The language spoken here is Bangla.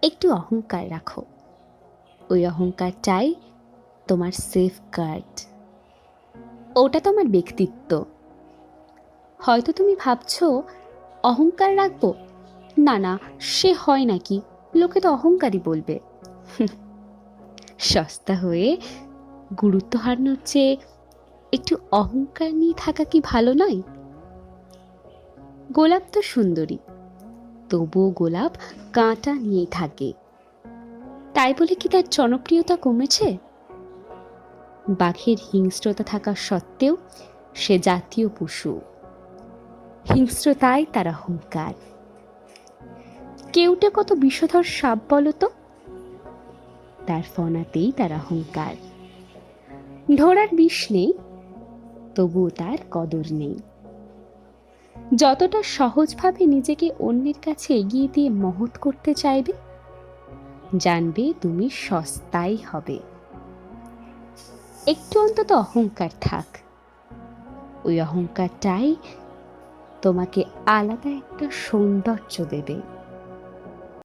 একটু অহংকার রাখো, ওই অহংকারটাই তোমার সেফ গার্ড। ওটা তোমার ব্যক্তিত্ব। হয়তো তুমি ভাবছো অহংকার রাখবো, না না, সে হয় নাকি, লোকে তো অহংকারই বলবে। সস্তা হয়ে গুরুত্ব হারানোর চেয়ে একটু অহংকার নিয়ে থাকা কি ভালো নয়? গোলাপ তো সুন্দরী, তবুও গোলাপ কাঁটা নিয়েই থাকে। তাই বলে কি তার জনপ্রিয়তা কমেছে? বাঘের হিংস্রতা থাকা সত্ত্বেও সে জাতীয় পশু। হিংস্রতাই তার অহংকার। কেউটে কত বিষধর সাপ বলতো, তার ফনাতেই তার অহংকার। ঢোড়ার বিষ নেই, তবুও তার কদর নেই। যতটা সহজভাবে নিজেকে অন্যের কাছে এগিয়ে দিয়ে মহৎ করতে চাইবে, জানবে তুমি সস্তাই হবে। একটু অন্তত অহংকার থাক, ওই অহংকারটাই তোমাকে আলাদা একটা সৌন্দর্য দেবে।